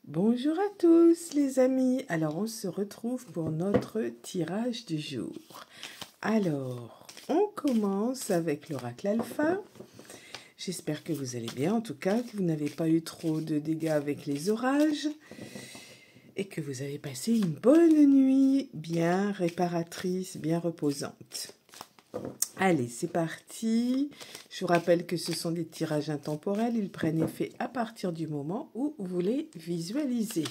Bonjour à tous les amis, alors on se retrouve pour notre tirage du jour. Alors, on commence avec l'oracle alpha. J'espère que vous allez bien, en tout cas que vous n'avez pas eu trop de dégâts avec les orages et que vous avez passé une bonne nuit bien réparatrice, bien reposante. Allez, c'est parti. Je vous rappelle que ce sont des tirages intemporels. Ils prennent effet à partir du moment où vous les visualisez.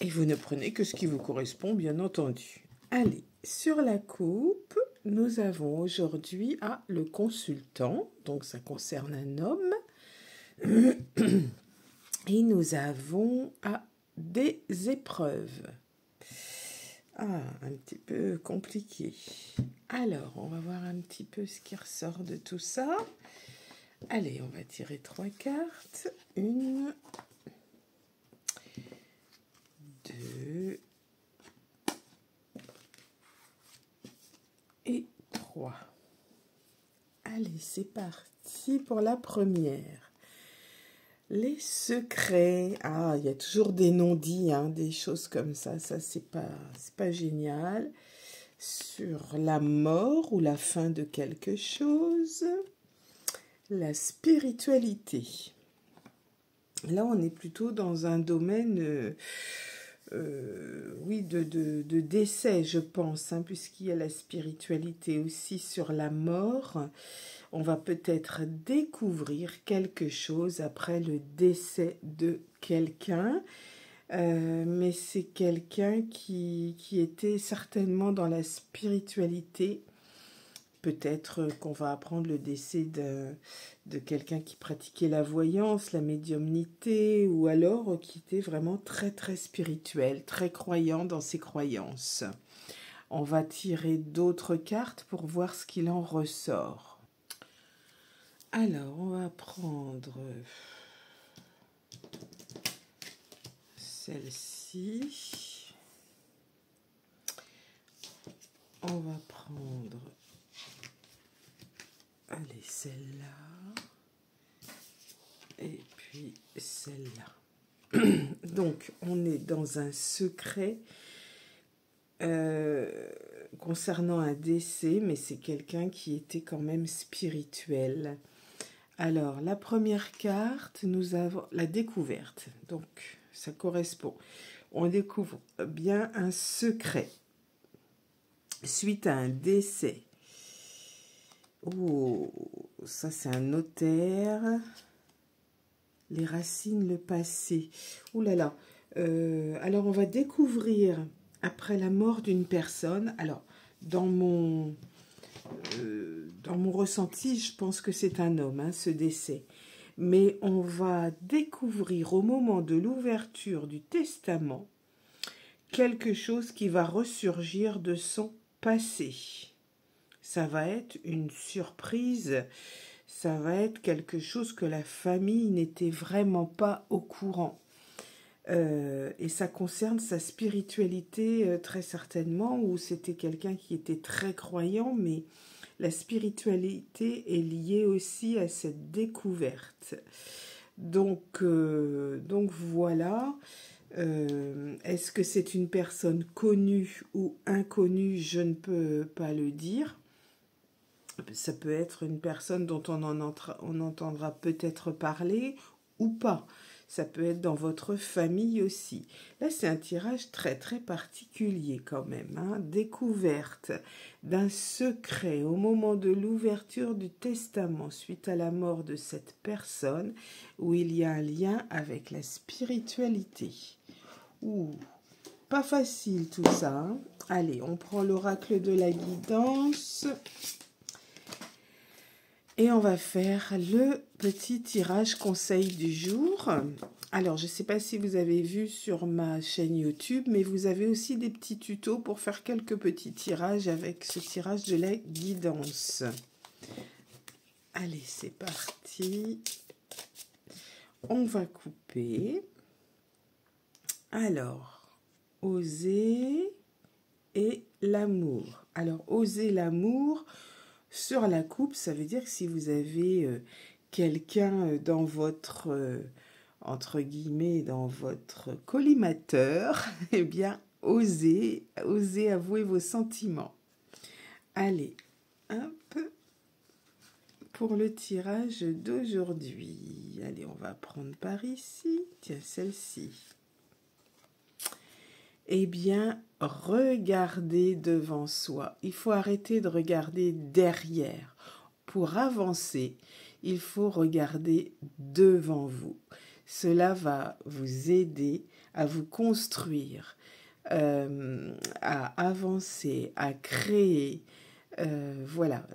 Et vous ne prenez que ce qui vous correspond, bien entendu. Allez, sur la coupe, nous avons aujourd'hui le consultant. Donc, ça concerne un homme. Et nous avons des épreuves. Un petit peu compliqué. Alors, on va voir un petit peu ce qui ressort de tout ça. Allez, on va tirer 3 cartes. 1, 2 et 3. Allez, c'est parti pour la première. Les secrets. Il y a toujours des non-dits, des choses comme ça. Ça, c'est pas génial. Sur la mort ou la fin de quelque chose. La spiritualité. Là, on est plutôt dans un domaine, de décès, je pense, puisqu'il y a la spiritualité aussi sur la mort. On va peut-être découvrir quelque chose après le décès de quelqu'un. Mais c'est quelqu'un qui était certainement dans la spiritualité. Peut-être qu'on va apprendre le décès de quelqu'un qui pratiquait la voyance, la médiumnité, ou alors qui était vraiment très très spirituel, très croyant dans ses croyances. On va tirer d'autres cartes pour voir ce qu'il en ressort. Alors, on va prendre celle-ci. On va prendre, celle-là. Et puis celle-là. Donc, on est dans un secret concernant un décès, mais c'est quelqu'un qui était quand même spirituel. Alors, la première carte, nous avons la découverte. Donc, ça correspond. On découvre bien un secret suite à un décès. Oh, ça c'est un notaire. Les racines, le passé. Ouh là là. Alors, on va découvrir après la mort d'une personne. Alors, dans mon ressenti, je pense que c'est un homme, ce décès. Mais on va découvrir au moment de l'ouverture du testament quelque chose qui va ressurgir de son passé. Ça va être une surprise, ça va être quelque chose que la famille n'était vraiment pas au courant. Et ça concerne sa spiritualité très certainement, où c'était quelqu'un qui était très croyant, mais la spiritualité est liée aussi à cette découverte. Donc voilà. Est-ce que c'est une personne connue ou inconnue? Je ne peux pas le dire. Ça peut être une personne dont on entendra peut-être parler ou pas. Ça peut être dans votre famille aussi. Là, c'est un tirage très très particulier quand même. Découverte d'un secret au moment de l'ouverture du testament suite à la mort de cette personne, où il y a un lien avec la spiritualité. Pas facile tout ça. Allez, on prend l'oracle de la guidance. Et on va faire le petit tirage conseil du jour. Alors, je ne sais pas si vous avez vu sur ma chaîne YouTube, mais vous avez aussi des petits tutos pour faire quelques petits tirages avec ce tirage de la guidance. Allez, c'est parti. On va couper. Alors, oser et l'amour. Alors, oser l'amour... Sur la coupe, ça veut dire que si vous avez quelqu'un dans votre entre guillemets, dans votre collimateur, eh bien, osez avouer vos sentiments. Allez, hop, pour le tirage d'aujourd'hui. Allez, on va prendre par ici. Tiens, celle-ci. Eh bien, regardez devant soi. Il faut arrêter de regarder derrière. Pour avancer, il faut regarder devant vous. Cela va vous aider à vous construire, à avancer, à créer. Voilà,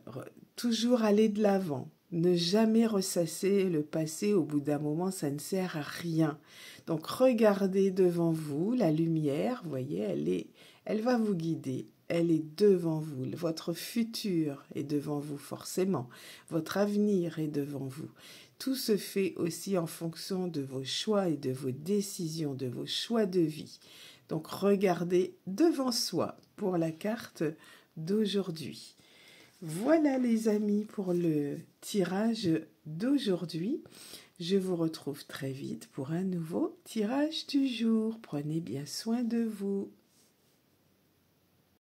toujours aller de l'avant. Ne jamais ressasser le passé, au bout d'un moment, ça ne sert à rien. Donc, regardez devant vous, la lumière, vous voyez, elle va vous guider. Elle est devant vous. Votre futur est devant vous, forcément. Votre avenir est devant vous. Tout se fait aussi en fonction de vos choix et de vos décisions, de vos choix de vie. Donc, regardez devant soi pour la carte d'aujourd'hui. Voilà les amis pour le tirage d'aujourd'hui. Je vous retrouve très vite pour un nouveau tirage du jour. Prenez bien soin de vous.